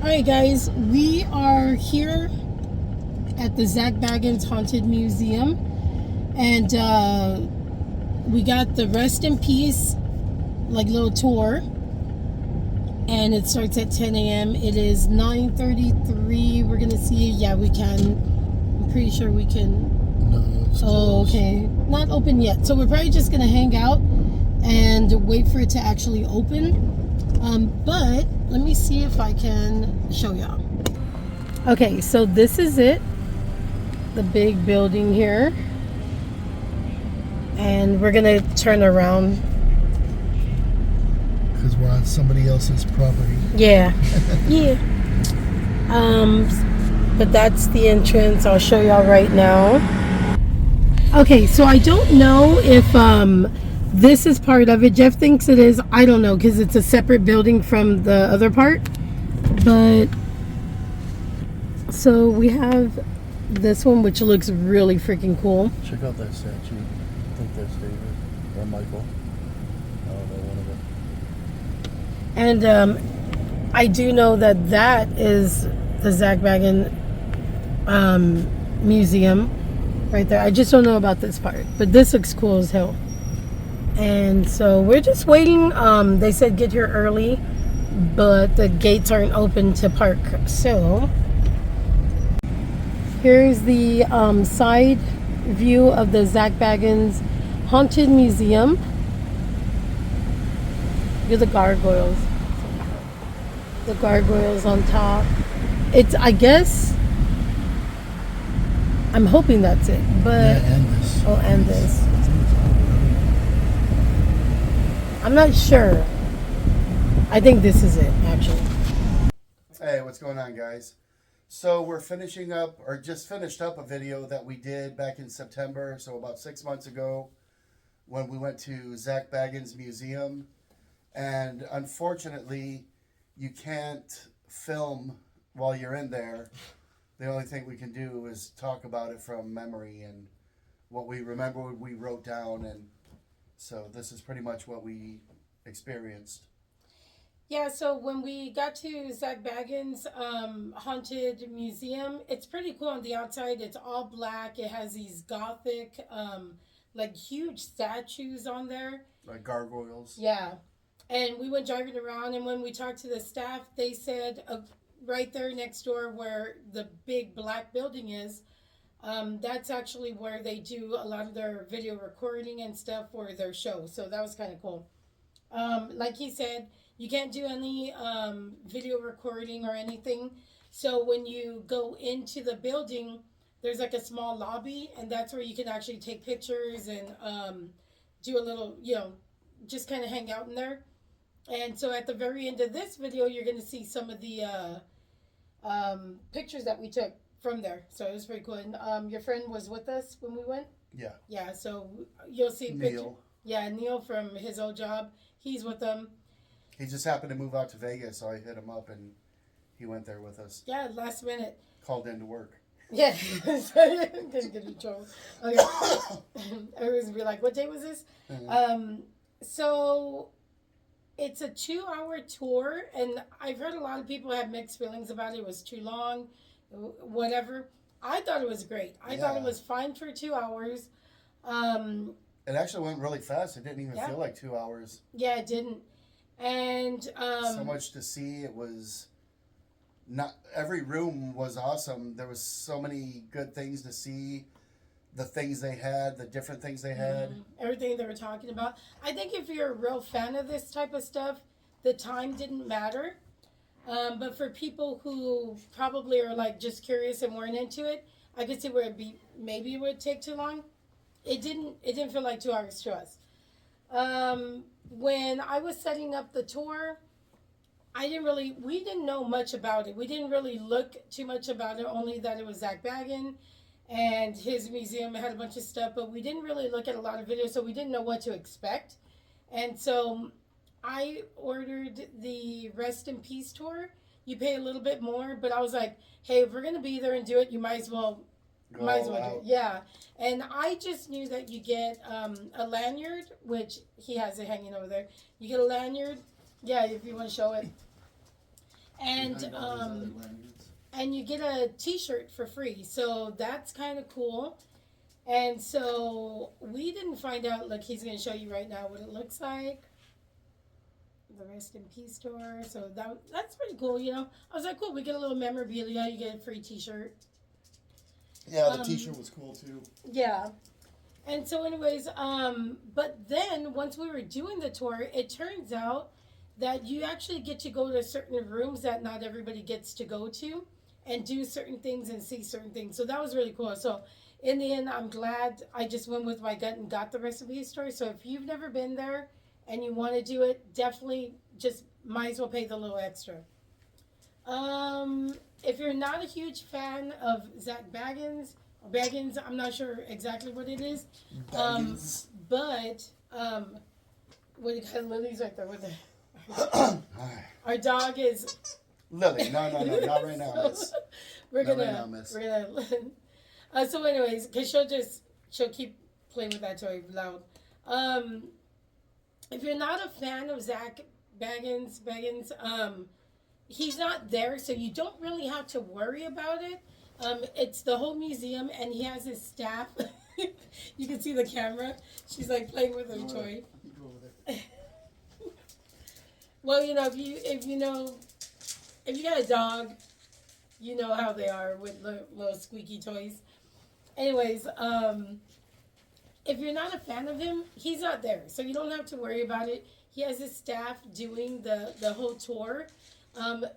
Alright guys, we are here at the Zak Bagans Haunted Museum, and we got the rest in peace little tour, and it starts at 10 a.m. It is 9:33. We're gonna see. Yeah, we can. I'm pretty sure we can. No, it's closed. Okay, not open yet, so we're probably just gonna hang out and wait for it to actually open. But let me see if I can show y'all. Okay, so this is it, the big building here, and we're gonna turn around Because we're on somebody else's property. Yeah. Yeah. But that's the entrance. I'll show y'all right now. Okay, so I don't know if this is part of it. Jeff thinks it is. I don't know, because it's a separate building from the other part. But so we have this one, which looks really freaking cool. Check out that statue. I think that's David or Michael. I don't know, one of them. And I do know that that is the Zak Bagans museum right there. I just don't know about this part, but this looks cool as hell. And so we're just waiting. They said get here early, but the gates aren't open to park. So here's the side view of the Zak Bagans Haunted Museum. Look at the gargoyles. The gargoyles on top. It's, I guess, I'm hoping that's it. But Yeah, and this. oh, and this. I'm not sure. I think this is it, actually. Hey, what's going on, guys? So we're finishing up, or just finished up, a video that we did back in September, so about 6 months ago, when we went to Zak Bagans Museum. And unfortunately, you can't film while you're in there. The only thing we can do is talk about it from memory and what we remember, what we wrote down. And so this is pretty much what we experienced. Yeah, so when we got to Zak Bagans Haunted Museum, it's pretty cool on the outside. It's all black. It has these gothic, huge statues on there. Like gargoyles. Yeah. And we went driving around, and when we talked to the staff, they said right there next door where the big black building is, that's actually where they do a lot of their video recording and stuff for their show. So that was kind of cool. Like he said, you can't do any video recording or anything. So when you go into the building, there's like a small lobby, and that's where you can actually take pictures and do a little, just kind of hang out in there. And so at the very end of this video, you're going to see some of the pictures that we took from there. So it was pretty cool. And your friend was with us when we went? Yeah. Yeah, so you'll see Neil. Yeah, Neil from his old job. He's with them. He just happened to move out to Vegas, so I hit him up and he went there with us. Yeah, last minute. Called in to work. Yeah, didn't get in trouble. Okay. Everyone's gonna be like, "What day was this?" So it's a 2-hour tour, and I've heard a lot of people have mixed feelings about it. It was too long, whatever. I thought it was great. I thought it was fine for 2 hours. It actually went really fast. It didn't even feel like 2 hours. Yeah, it didn't. And so much to see. It was not, every room was awesome. There was so many good things to see. The things they had, the different things they had. Everything they were talking about. I think if you're a real fan of this type of stuff, the time didn't matter. But for people who probably are just curious and weren't into it, I could see where maybe it would take too long. It didn't feel like 2 hours to us. When I was setting up the tour, we didn't know much about it. We didn't really look too much about it, only that it was Zak Bagans and his museum had a bunch of stuff, but we didn't really look at a lot of videos, so we didn't know what to expect. And so I ordered the Rest in Peace tour. You pay a little bit more, but I was like, hey, if we're going to be there and do it, you might as well do it. Yeah. And I just knew that you get a lanyard, which he has it hanging over there. You get a lanyard. Yeah, if you want to show it. And And and you get a T-shirt for free, so that's kind of cool. And so we didn't find out. Look, he's gonna show you right now what it looks like. The Rest in Peace store. So that's pretty cool. You know, I was like, cool. We get a little memorabilia. You get a free T-shirt. Yeah, the T-shirt was cool too. Yeah. And so, anyways, but then once we were doing the tour, it turns out that you actually get to go to certain rooms that not everybody gets to go to, and do certain things and see certain things. So that was really cool. So in the end, I'm glad I just went with my gut and got the recipe store. So if you've never been there and you want to do it, definitely just might as well pay the little extra. If you're not a huge fan of Zak Bagans, I'm not sure exactly what it is. But what you got, Lily's right there with it. Our dog is Lily. No, not right now, miss. We're Not gonna, right now, miss. so anyways, because she'll keep playing with that toy loud. If you're not a fan of Zak Bagans, he's not there, so you don't really have to worry about it. It's the whole museum, and he has his staff. You can see the camera. She's like playing with her toy. Go over there. Well, you know, if you got a dog, you know how they are with little squeaky toys. Anyways, if you're not a fan of him, he's not there, so you don't have to worry about it. He has his staff doing the whole tour.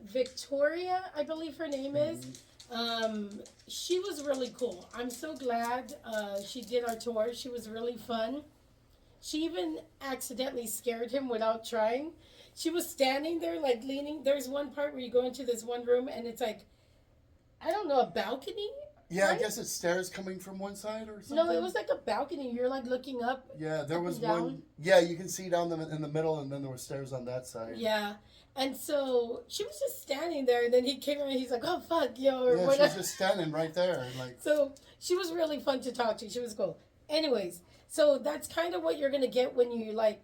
Victoria, I believe her name is. She was really cool. I'm so glad she did our tour. She was really fun. She even accidentally scared him without trying. She was standing there like leaning. There's one part where you go into this one room and it's like, I don't know, a balcony? Yeah, right? I guess it's stairs coming from one side or something. No, it was like a balcony. You're like looking up. Yeah, there up was and down. one. Yeah, you can see down in the middle, and then there were stairs on that side. Yeah. And so she was just standing there, and then he came around and he's like, oh, fuck, yo, or Yeah, she whatever. was just standing right there. Like. So she was really fun to talk to. She was cool. Anyways, so that's kind of what you're going to get when you, like,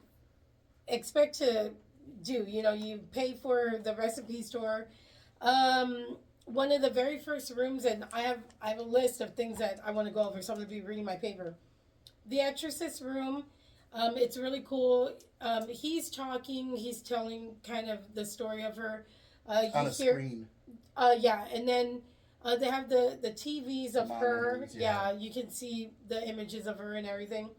expect to do. You know, you pay for the recipe store. One of the very first rooms, and I have a list of things that I want to go over, so I'm going to be reading my paper. The Exorcist room. It's really cool. He's telling kind of the story of her. On a screen. Yeah, and then they have the TVs of her. Monitors, Yeah, you can see the images of her and everything.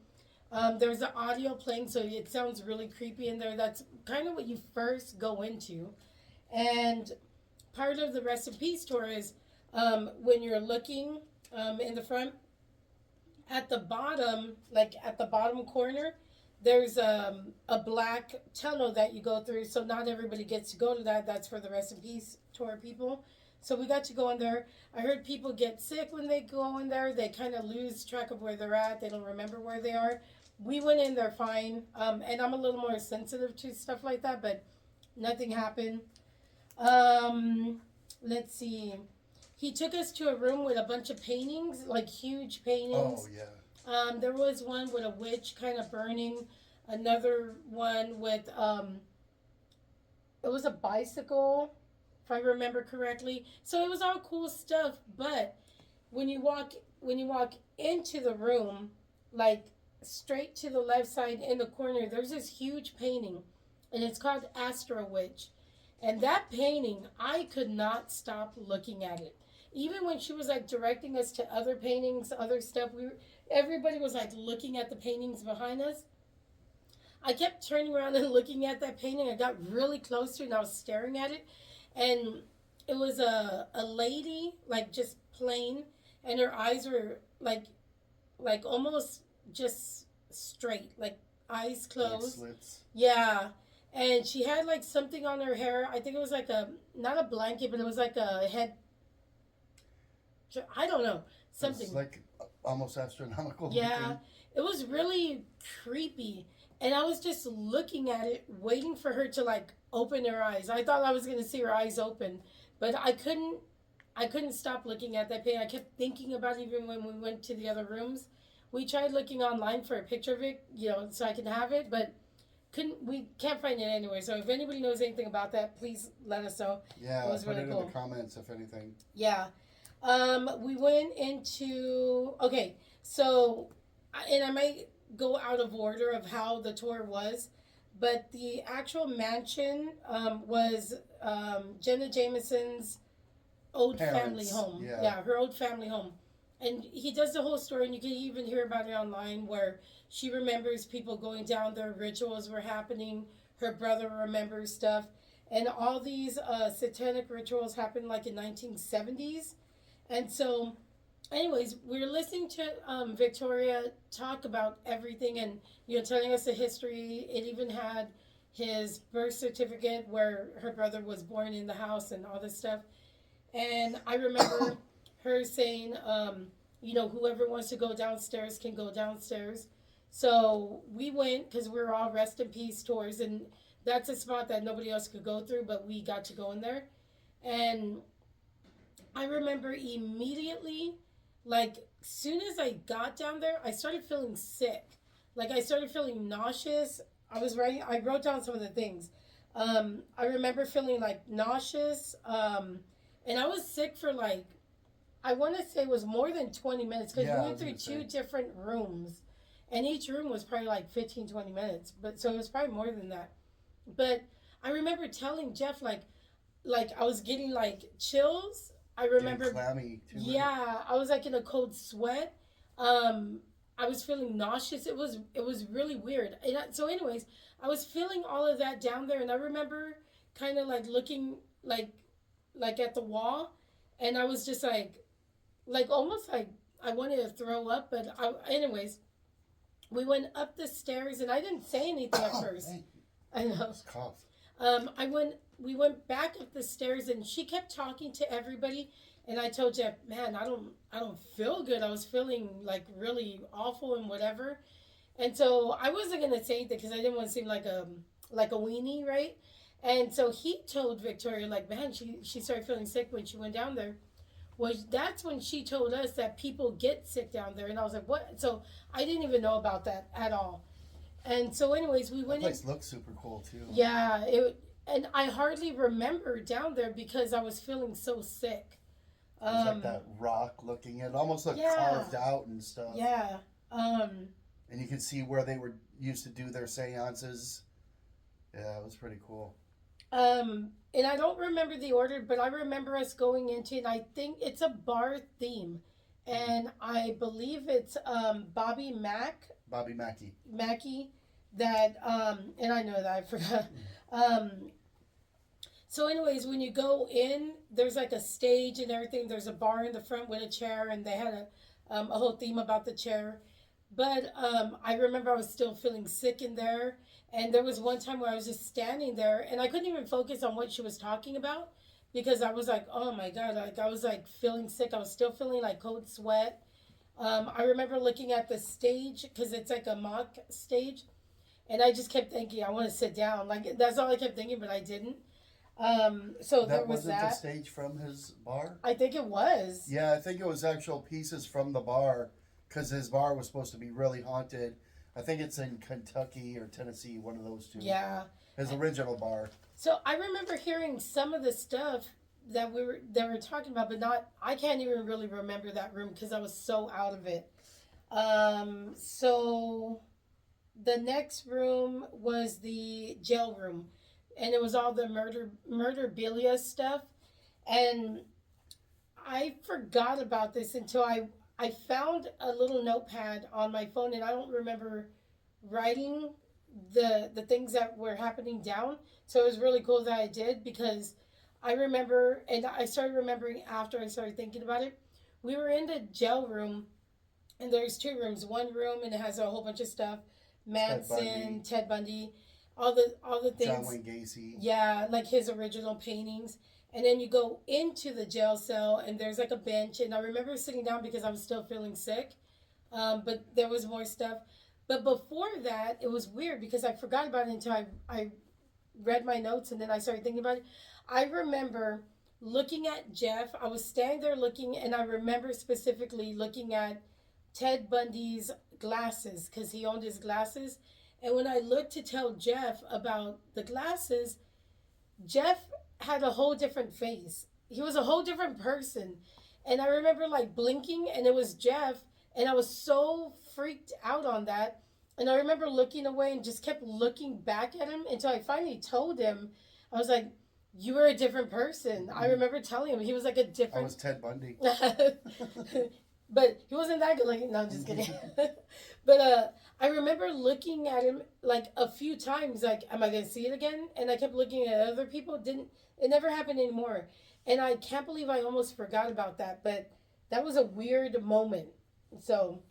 There's the audio playing, so it sounds really creepy in there. That's kind of what you first go into. And part of the recipe store is when you're looking in the front, at the bottom, like at the bottom corner, there's a black tunnel that you go through. So not everybody gets to go to that. That's for the recipe tour people. So we got to go in there. I heard people get sick when they go in there. They kind of lose track of where they're at. They don't remember where they are. We went in there fine. And I'm a little more sensitive to stuff like that, but nothing happened. Let's see. He took us to a room with a bunch of paintings, like huge paintings. Oh, yeah. There was one with a witch kind of burning. Another one with, it was a bicycle, if I remember correctly. So it was all cool stuff, but when you walk into the room, like straight to the left side in the corner, there's this huge painting, and it's called Astro Witch. And that painting, I could not stop looking at it. Even when she was like directing us to other paintings, other stuff, everybody was like looking at the paintings behind us. I kept turning around and looking at that painting. I got really close to it and I was staring at it. And it was a lady, like just plain, and her eyes were like almost just straight, like eyes closed. Like slits. Yeah. And she had like something on her hair. I think it was like not a blanket, but it was like a head. I don't know. Something. It's like almost astronomical. Yeah. Looking. It was really creepy. And I was just looking at it, waiting for her to like open her eyes. I thought I was going to see her eyes open, but I couldn't stop looking at that painting. I kept thinking about it even when we went to the other rooms. We tried looking online for a picture of it, so I can have it, but we can't find it anywhere. So if anybody knows anything about that, please let us know. Yeah, it was put really it cool. in the comments if anything. Yeah. We went into, okay, so, and I might go out of order of how the tour was, but the actual mansion was Jenna Jameson's old family Parents, home. yeah. Her old family home. And he does the whole story, and you can even hear about it online where she remembers people going down there, rituals were happening, her brother remembers stuff. And all these satanic rituals happened like in 1970s. And so, anyways, we were listening to Victoria talk about everything and, telling us the history. It even had his birth certificate where her brother was born in the house and all this stuff. And I remember her saying, whoever wants to go downstairs can go downstairs. So we went because we were all rest in peace tours, and that's a spot that nobody else could go through, but we got to go in there. And I remember immediately, like, soon as I got down there, I started feeling sick. Like, I started feeling nauseous. I wrote down some of the things. I remember feeling, like, nauseous. And I was sick for, like, I want to say it was more than 20 minutes because we went through two different rooms. And each room was probably, like, 15, 20 minutes. So it was probably more than that. But I remember telling Jeff, like I was getting, like, chills. I remember, clammy too, yeah, I was like in a cold sweat. I was feeling nauseous. It was really weird. So anyways, I was feeling all of that down there, and I remember kind of like looking like at the wall, and I was just like almost like I wanted to throw up. But anyways, we went up the stairs, and I didn't say anything at first. I know. Cough. We went back up the stairs, and she kept talking to everybody. And I told Jeff, man, I don't feel good. I was feeling like really awful and whatever. And so I wasn't gonna say anything because I didn't want to seem like a weenie, right? And so he told Victoria, like, man, she started feeling sick when she went down there. Well, that's when she told us that people get sick down there, and I was like, what? So I didn't even know about that at all. And so, anyways, we went. That place looks super cool too. Yeah, and I hardly remember down there because I was feeling so sick. It was like that rock looking. It almost looked carved out and stuff. Yeah. And you can see where they were used to do their seances. Yeah, it was pretty cool. And I don't remember the order, but I remember us going into, and I think it's a bar theme, and I believe it's Bobby Mackey. That and I know that I forgot. So anyways, when you go in, there's like a stage and everything. There's a bar in the front with a chair, and they had a whole theme about the chair. But I remember I was still feeling sick in there, and there was one time where I was just standing there, and I couldn't even focus on what she was talking about because I was like, oh my god, like I was like feeling sick. I was still feeling like cold sweat. I remember looking at the stage because it's like a mock stage, and I just kept thinking I want to sit down. Like that's all I kept thinking, but I didn't. So there was wasn't that. the stage from his bar? I think it was. Yeah, I think it was actual pieces from the bar because his bar was supposed to be really haunted. I think it's in Kentucky or Tennessee, one of those two. Yeah. His original bar. So I remember hearing some of the stuff that they were talking about, but not. I can't even really remember that room because I was so out of it. So the next room was the jail room. And it was all the murderabilia stuff. And I forgot about this until I found a little notepad on my phone, and I don't remember writing the things that were happening down. So it was really cool that I did because I remember, and I started remembering after I started thinking about it. We were in the jail room, and there's two rooms. One room, and it has a whole bunch of stuff. Manson, Ted Bundy. All the things. John Wayne Gacy. Yeah, like his original paintings. And then you go into the jail cell, and there's like a bench. And I remember sitting down because I was still feeling sick. But there was more stuff. But before that, it was weird because I forgot about it until I read my notes, and then I started thinking about it. I remember looking at Jeff. I was standing there looking, and I remember specifically looking at Ted Bundy's glasses because he owned his glasses. And when I looked to tell Jeff about the glasses, Jeff had a whole different face. He was a whole different person. And I remember like blinking and it was Jeff. And I was so freaked out on that. And I remember looking away and just kept looking back at him until I finally told him, I was like, you were a different person. I remember telling him he was like a I different. was Ted Bundy. But he wasn't that good looking. No, I'm just kidding. But I remember looking at him like a few times, like, am I gonna see it again? And I kept looking at other people. It never happened anymore. And I can't believe I almost forgot about that. But that was a weird moment. So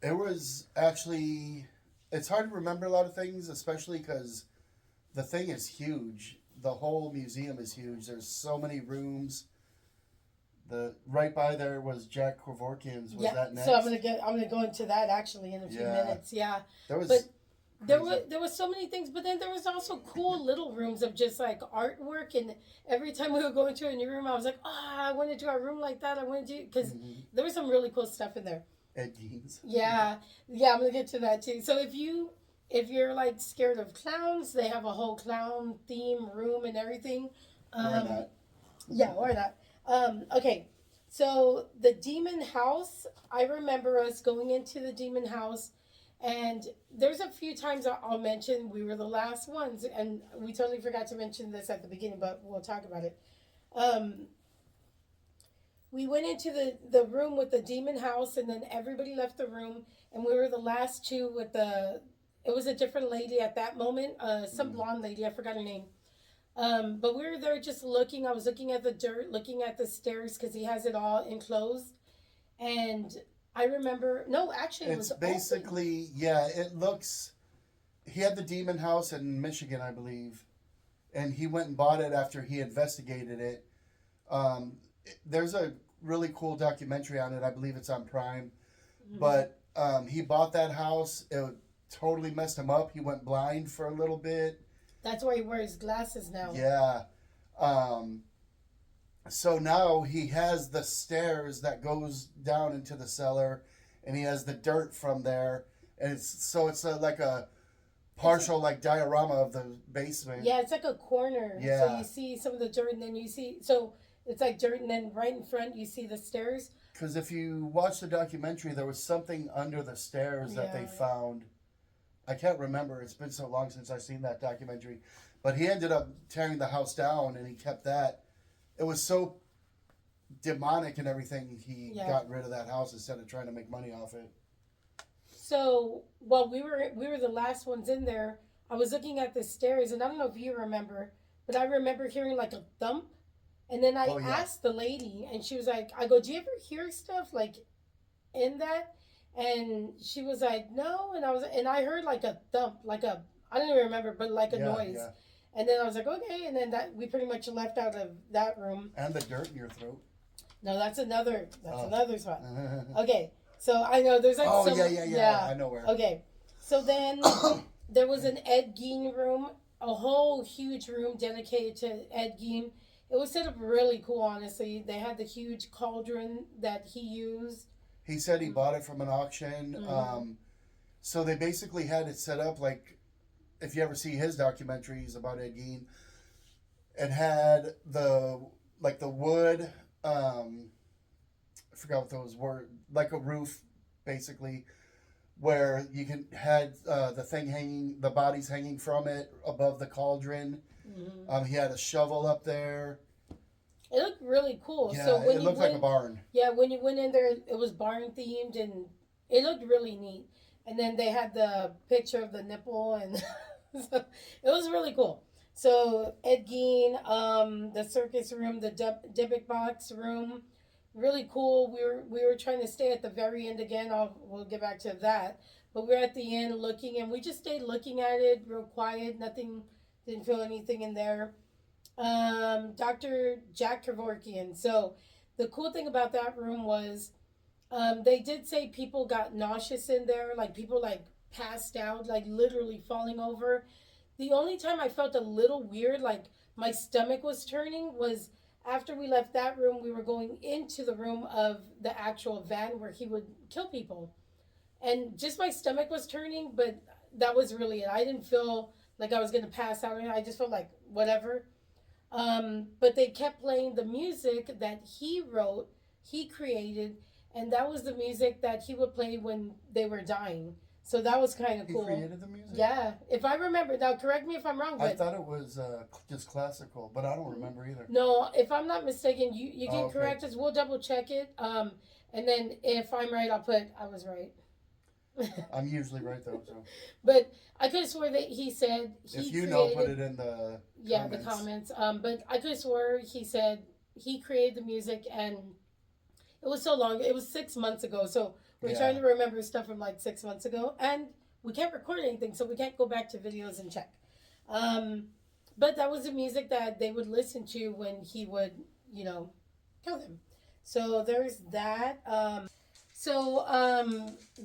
It was actually, it's hard to remember a lot of things, especially because the thing is huge. The whole museum is huge. There's so many rooms. The right by there was Jack Kevorkian's. Was that next? So I'm gonna go into that actually in a few minutes. Yeah. There was. But there was so many things, but then there was also cool little rooms of just like artwork, and every time we would go into a new room, I was like, I want to do a room like that. I want to do, because there was some really cool stuff in there. Ed Gein's. Yeah, I'm gonna get to that too. So if you're like scared of clowns, they have a whole clown theme room and everything. Or not. Yeah, or not. Okay, so the demon house. I remember us going into the demon house. And there's a few times I'll mention we were the last ones, and we totally forgot to mention this at the beginning, but we'll talk about it. We went into the room with the demon house, and then everybody left the room, and we were the last two with it was a different lady at that moment, some blonde lady, I forgot her name. But we were there just looking. I was looking at the dirt, looking at the stairs, because he has it all enclosed. And I remember, no, actually it was basically open. it looks, he had the demon house in Michigan, I believe, and he went and bought it after he investigated it. There's a really cool documentary on it. I believe it's on Prime. But he bought that house. It totally messed him up. He went blind for a little bit. That's why he wears glasses now. Yeah. So now he has the stairs that goes down into the cellar, and he has the dirt from there, and it's like a partial like diorama of the basement. Yeah, it's like a corner. Yeah. So you see some of the dirt, and then you see, so it's like dirt, and then right in front you see the stairs. Because if you watch the documentary, there was something under the stairs that they found. I can't remember. It's been so long since I've seen that documentary. But he ended up tearing the house down, and he kept that. It was so demonic and everything, he got rid of that house instead of trying to make money off it. So while we were the last ones in there, I was looking at the stairs, and I don't know if you remember, but I remember hearing like a thump. And then I asked the lady, and she was like, I go, do you ever hear stuff like in that? And she was like, no. And I heard like a thump, like I don't even remember, but like a noise. Yeah. And then I was like, okay. And then we pretty much left out of that room. And the dirt in your throat. No, that's another spot. Okay. So I know there's like I know where. Okay. So then there was an Ed Gein room, a whole huge room dedicated to Ed Gein. It was set up really cool, honestly. They had the huge cauldron that he used. He said he bought it from an auction. So they basically had it set up like, if you ever see his documentaries about Ed Gein, it had the wood, I forgot what those were, like a roof, basically, where you had the bodies hanging from it above the cauldron. He had a shovel up there. It looked really cool. Yeah, so when it looked like a barn. Yeah, when you went in there, it was barn themed, and it looked really neat. And then they had the picture of the nipple, and so it was really cool. So Ed Gein, the circus room, the Dybbuk box room, really cool. We were trying to stay at the very end again. We'll get back to that. But we were at the end looking, and we just stayed looking at it, real quiet. Nothing, didn't feel anything in there. Dr. Jack Kevorkian. So the cool thing about that room was they did say people got nauseous in there, like people like passed out, like literally falling over. The only time I felt a little weird, like my stomach was turning, was after we left that room. We were going into the room of the actual van where he would kill people, and just my stomach was turning, but that was really it. I didn't feel like I was gonna pass out. I just felt like whatever. But they kept playing the music that he wrote, he created, and that was the music that he would play when they were dying. So that was kind of He cool. created the music? Yeah, if I remember. Now, correct me if I'm wrong. I But thought it was just classical, but I don't remember either. no, if I'm not mistaken, you can Oh, okay. correct us. We'll double check it. And then if I'm right, I'll put I was right. I'm usually right though. So But I could have swore that he said he if you created, know, put it in the the comments. But I could have swore he said he created the music, and it was so long. It was 6 months ago. So we're Yeah. trying to remember stuff from like 6 months ago, and we can't record anything, so we can't go back to videos and check. But that was the music that they would listen to when he would, kill them. So there's that.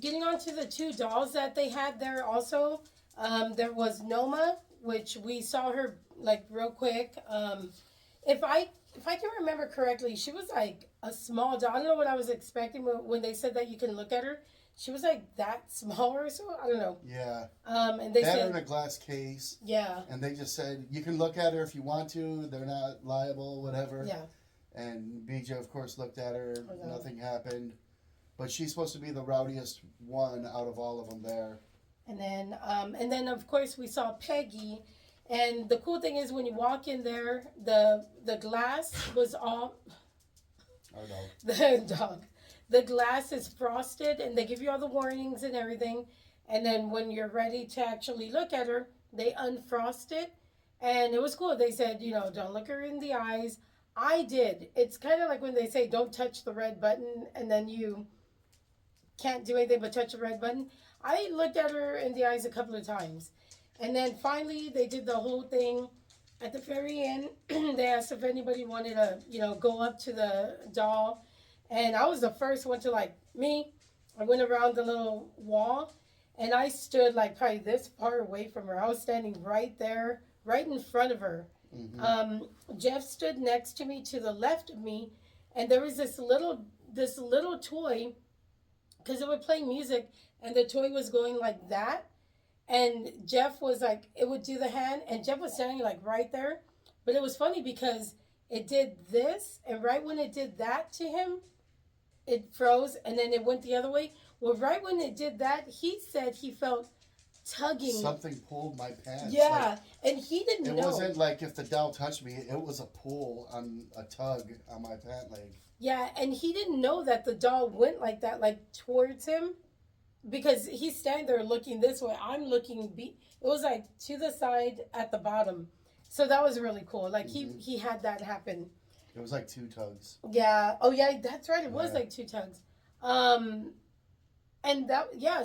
Getting on to the two dolls that they had there also, there was Noma, which we saw her like real quick. If I can remember correctly, she was like a small doll. I don't know what I was expecting when they said that you can look at her. She was like that small or so. I don't know. Yeah. And they They had her said in a glass case. yeah. And they just said, you can look at her if you want to. They're not liable, whatever. Yeah. And BJ, of course, looked at her. Oh, no. Nothing happened. But she's supposed to be the rowdiest one out of all of them there. And then of course we saw Peggy, and the cool thing is when you walk in there, the glass was all Our dog. the dog. The glass is frosted, and they give you all the warnings and everything. And then when you're ready to actually look at her, they unfrost it, and it was cool. They said, don't look her in the eyes. I did. It's kind of like when they say don't touch the red button, and then you can't do anything but touch the red button. I looked at her in the eyes a couple of times. And then finally they did the whole thing. At the very end, they asked if anybody wanted to, go up to the doll. And I was the first one to I went around the little wall, and I stood like probably this far away from her. I was standing right there, right in front of her. Mm-hmm. Jeff stood next to me to the left of me, and there was this little toy, because it would play music, and the toy was going like that, and Jeff was like, it would do the hand, and Jeff was standing like right there. But it was funny because it did this, and right when it did that to him, it froze, and then it went the other way. Well, right when it did that, he said he felt tugging. Something pulled my pants. Yeah, and he didn't know. It wasn't like if the doll touched me, it was a pull on a tug on my pant leg. Yeah, and he didn't know that the doll went like that, like towards him, because he's standing there looking this way. I'm looking, it was like to the side at the bottom. So that was really cool. Like he had that happen. It was like two tugs. Yeah. Oh yeah, that's right. It was like two tugs. And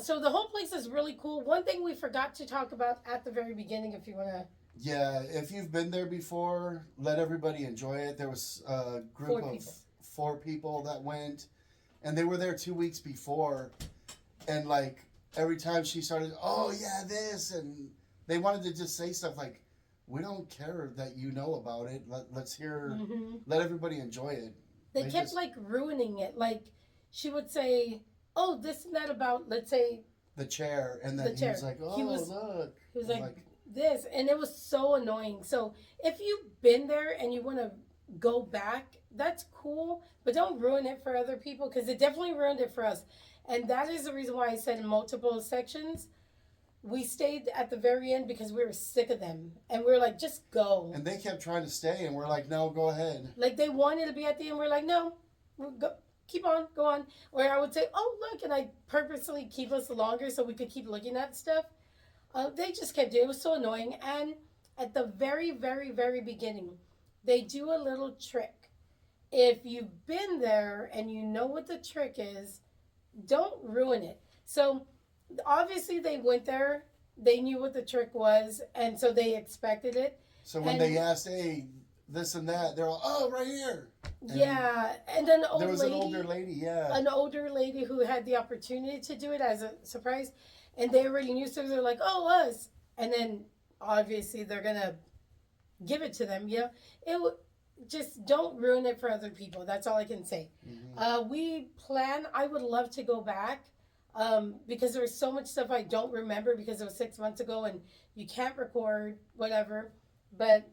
so the whole place is really cool. One thing we forgot to talk about at the very beginning, if you want to. Yeah, if you've been there before, let everybody enjoy it. There was a group of 4 people that went, and they were there 2 weeks before, and like every time she started, oh yeah, this, and they wanted to just say stuff like, we don't care that you know about it. Let's hear, let everybody enjoy it. They kept like ruining it. Like she would say, oh, this and that about, let's say, the chair, and then he was like, oh, look. He was like this, and it was so annoying. So if you've been there and you want to go back, that's cool, but don't ruin it for other people, because it definitely ruined it for us. And that is the reason why I said in multiple sections, we stayed at the very end because we were sick of them, and we were like, just go. And they kept trying to stay, and we're like, no, go ahead. Like they wanted to be at the end, we're like, no, we'll go. Keep on, go on. Or I would say, oh, look, and I purposely keep us longer so we could keep looking at stuff. They just kept doing it. It was so annoying. And at the very, very, very beginning, they do a little trick. If you've been there and you know what the trick is, don't ruin it. So obviously they went there. They knew what the trick was, and so they expected it. So when they asked, hey, this and that, they're all, oh, right here. And and then there was an older lady, an older lady who had the opportunity to do it as a surprise, and they already knew, so they're like, oh, us, and then obviously they're gonna give it to them. Just don't ruin it for other people. That's all I can say. I would love to go back. because there was so much stuff I don't remember because it was 6 months ago and you can't record, whatever. But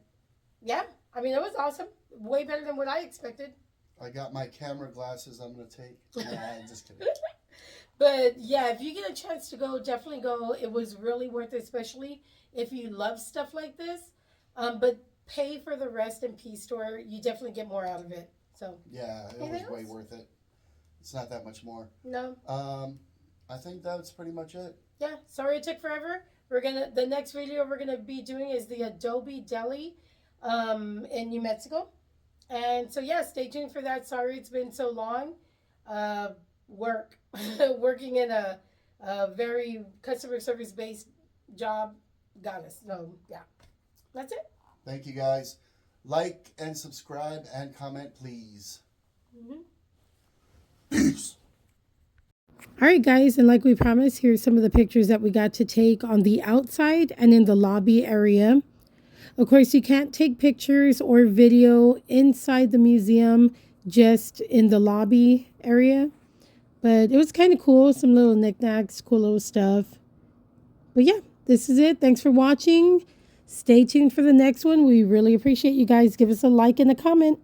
yeah, I mean, it was awesome. Way better than what I expected. I got my camera glasses I'm going to take. Nah, I'm just kidding. But yeah, if you get a chance to go, definitely go. It was really worth it, especially if you love stuff like this. But pay for the Rest in Peace store. You definitely get more out of it. So yeah, it was way worth it. It's not that much more. No. I think that's pretty much it. Yeah, sorry it took forever. The next video we're gonna be doing is the Adobe Deli in New Mexico. And so yeah, stay tuned for that. Sorry it's been so long. Working in a very customer service based job got us. So yeah, that's it. Thank you guys. Like and subscribe and comment, please. Peace. All right, guys, and like we promised, here's some of the pictures that we got to take on the outside and in the lobby area. Of course, you can't take pictures or video inside the museum, just in the lobby area. But it was kind of cool, some little knickknacks, cool little stuff. But yeah, this is it. Thanks for watching. Stay tuned for the next one. We really appreciate you guys. Give us a like and a comment.